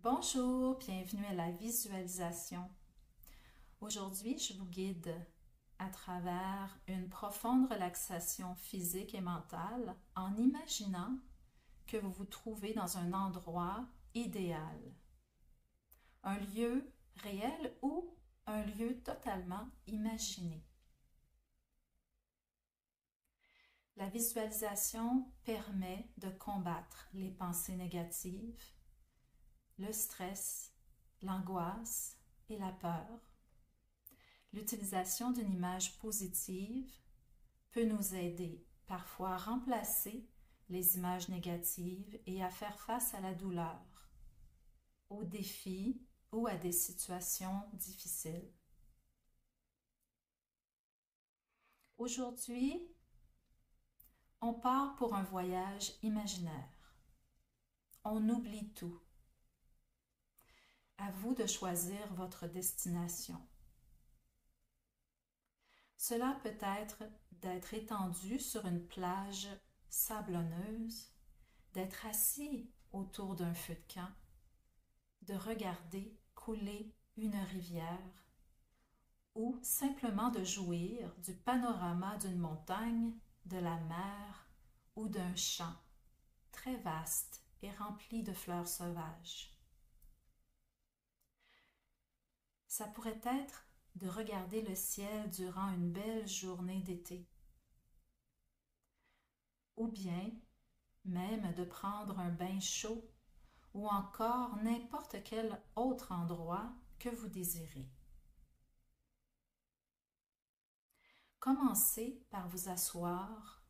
Bonjour, bienvenue à la visualisation. Aujourd'hui, je vous guide à travers une profonde relaxation physique et mentale en imaginant que vous vous trouvez dans un endroit idéal, un lieu réel ou un lieu totalement imaginé. La visualisation permet de combattre les pensées négatives, le stress, l'angoisse et la peur. L'utilisation d'une image positive peut nous aider parfois à remplacer les images négatives et à faire face à la douleur, aux défis ou à des situations difficiles. Aujourd'hui, on part pour un voyage imaginaire. On oublie tout. À vous de choisir votre destination. Cela peut être d'être étendu sur une plage sablonneuse, d'être assis autour d'un feu de camp, de regarder couler une rivière ou simplement de jouir du panorama d'une montagne, de la mer ou d'un champ très vaste et rempli de fleurs sauvages. Ça pourrait être de regarder le ciel durant une belle journée d'été, ou bien même de prendre un bain chaud ou encore n'importe quel autre endroit que vous désirez. Commencez par vous asseoir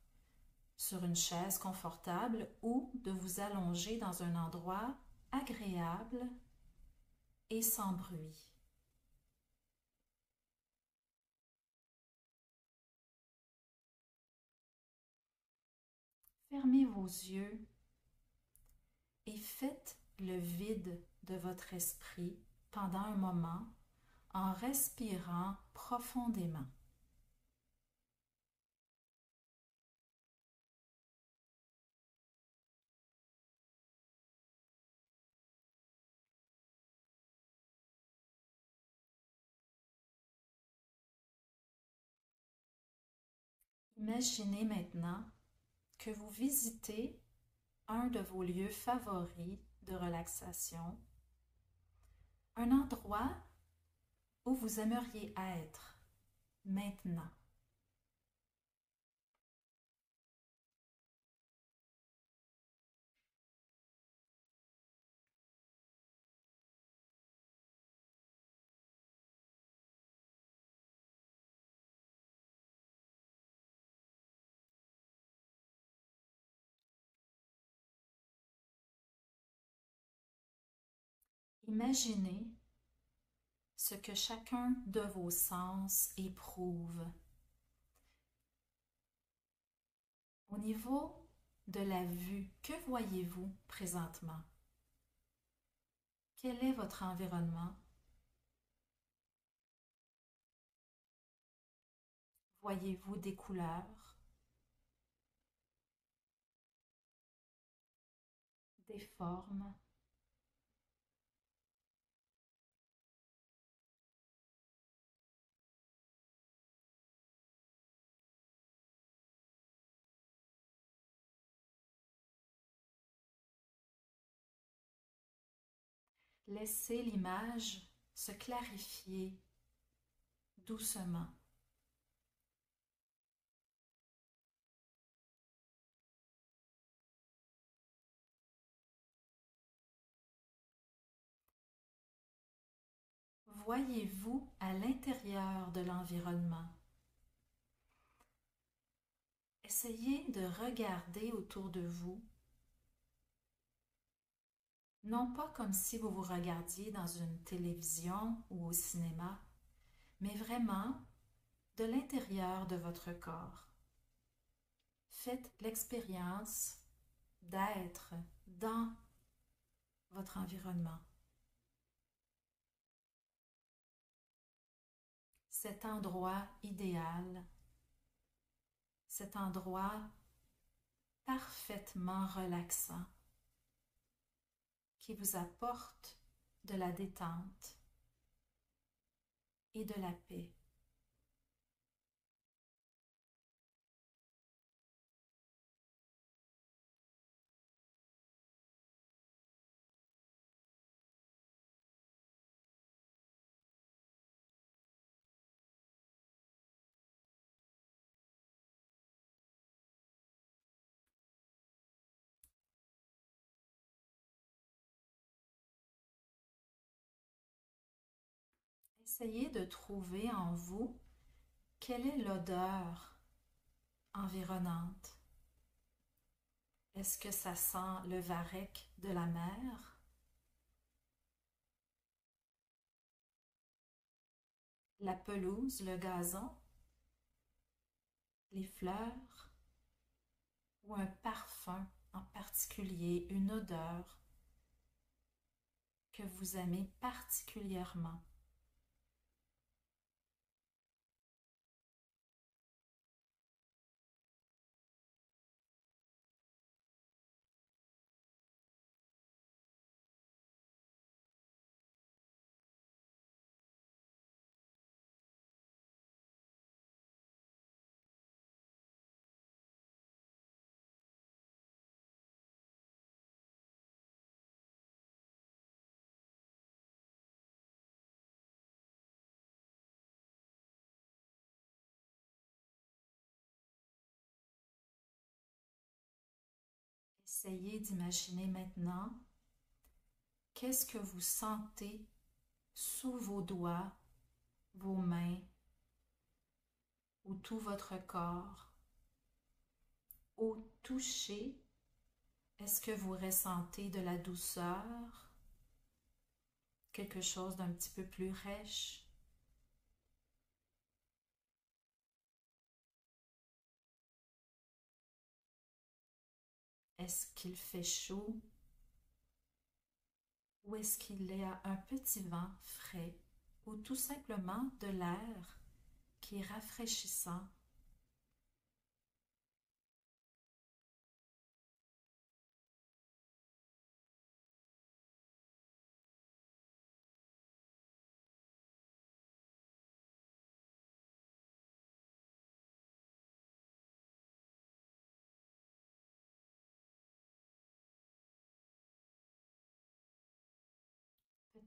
sur une chaise confortable ou de vous allonger dans un endroit agréable et sans bruit. Fermez vos yeux et faites le vide de votre esprit pendant un moment en respirant profondément. Imaginez maintenant que vous visitez un de vos lieux favoris de relaxation, un endroit où vous aimeriez être maintenant. Imaginez ce que chacun de vos sens éprouve. Au niveau de la vue, que voyez-vous présentement? Quel est votre environnement? Voyez-vous des couleurs, des formes? Laissez l'image se clarifier doucement. Voyez-vous à l'intérieur de l'environnement? Essayez de regarder autour de vous, non pas comme si vous vous regardiez dans une télévision ou au cinéma, mais vraiment de l'intérieur de votre corps. Faites l'expérience d'être dans votre environnement. Cet endroit idéal, cet endroit parfaitement relaxant qui vous apporte de la détente et de la paix. Essayez de trouver en vous quelle est l'odeur environnante. Est-ce que ça sent le varech de la mer? La pelouse, le gazon, les fleurs ou un parfum en particulier, une odeur que vous aimez particulièrement? Essayez d'imaginer maintenant qu'est-ce que vous sentez sous vos doigts, vos mains ou tout votre corps. Au toucher, est-ce que vous ressentez de la douceur, quelque chose d'un petit peu plus rêche? Est-ce qu'il fait chaud ou est-ce qu'il y a un petit vent frais ou tout simplement de l'air qui est rafraîchissant?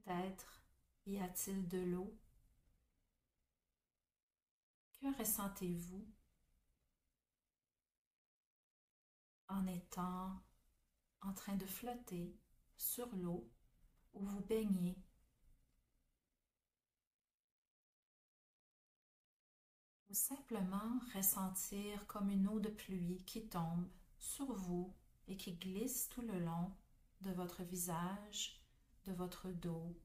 Peut-être y a-t-il de l'eau. Que ressentez-vous en étant en train de flotter sur l'eau ou vous baignez? Ou simplement ressentir comme une eau de pluie qui tombe sur vous et qui glisse tout le long de votre visage, de votre dos.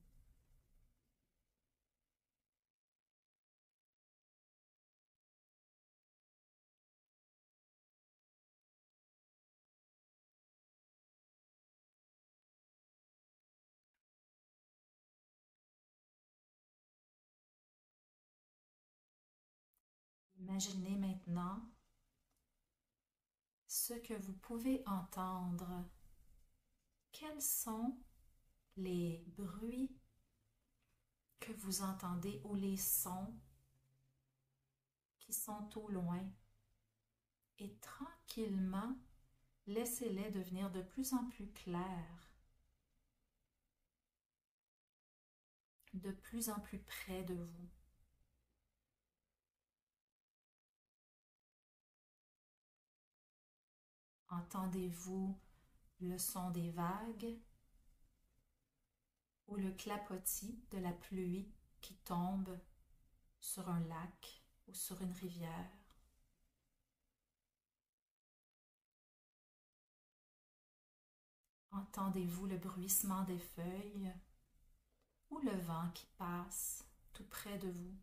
Imaginez maintenant ce que vous pouvez entendre. Quels sont les bruits que vous entendez ou les sons qui sont au loin? Et tranquillement, laissez-les devenir de plus en plus clairs, de plus en plus près de vous. Entendez-vous le son des vagues ou le clapotis de la pluie qui tombe sur un lac ou sur une rivière? Entendez-vous le bruissement des feuilles ou le vent qui passe tout près de vous?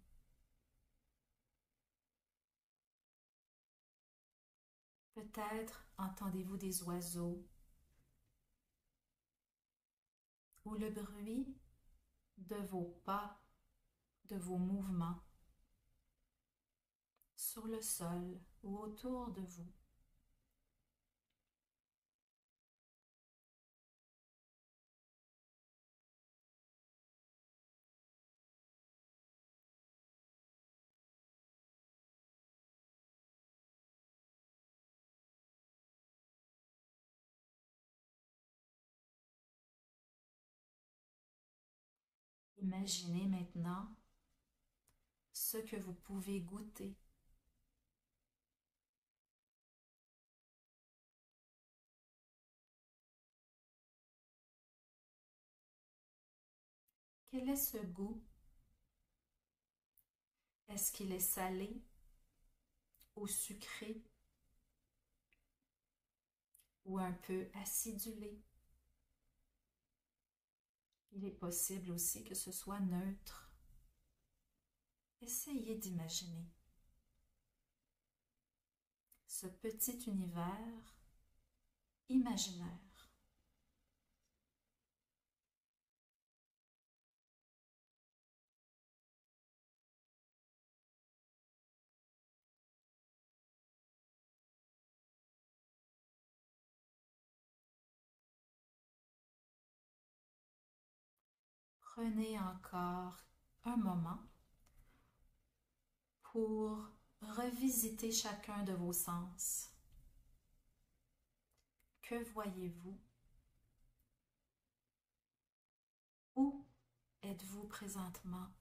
Peut-être entendez-vous des oiseaux ou le bruit de vos pas, de vos mouvements sur le sol ou autour de vous. Imaginez maintenant ce que vous pouvez goûter. Quel est ce goût? Est-ce qu'il est salé ou sucré ou un peu acidulé? Il est possible aussi que ce soit neutre. Essayez d'imaginer ce petit univers imaginaire. Prenez encore un moment pour revisiter chacun de vos sens. Que voyez-vous? Où êtes-vous présentement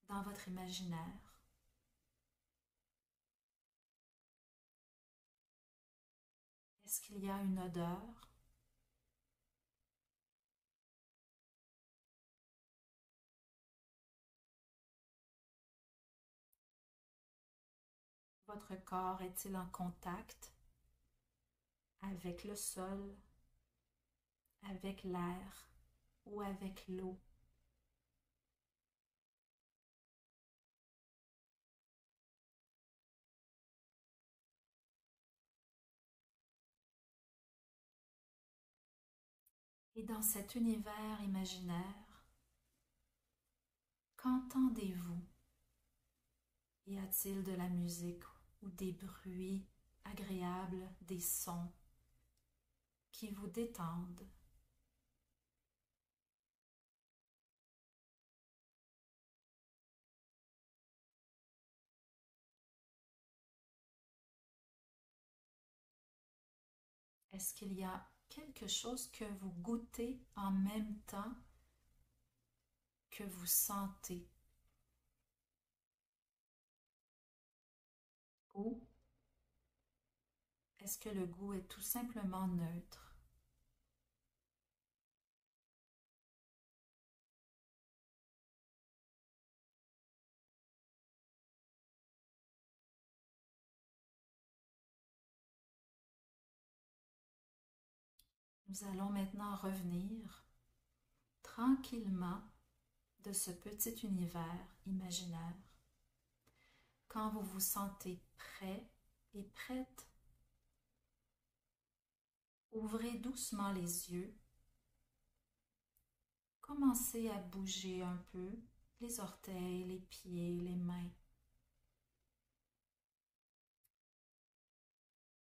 dans votre imaginaire? Est-ce qu'il y a une odeur? Votre corps est-il en contact avec le sol, avec l'air ou avec l'eau? Et dans cet univers imaginaire, qu'entendez-vous? Y a-t-il de la musique ou des bruits agréables, des sons qui vous détendent? Est-ce qu'il y a quelque chose que vous goûtez en même temps que vous sentez? Ou est-ce que le goût est tout simplement neutre? Nous allons maintenant revenir tranquillement de ce petit univers imaginaire. Quand vous vous sentez prêt et prête, ouvrez doucement les yeux. Commencez à bouger un peu les orteils, les pieds, les mains.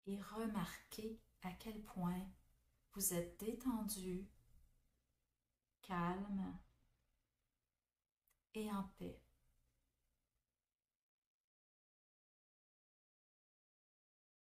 Et remarquez à quel point vous êtes détendu, calme et en paix.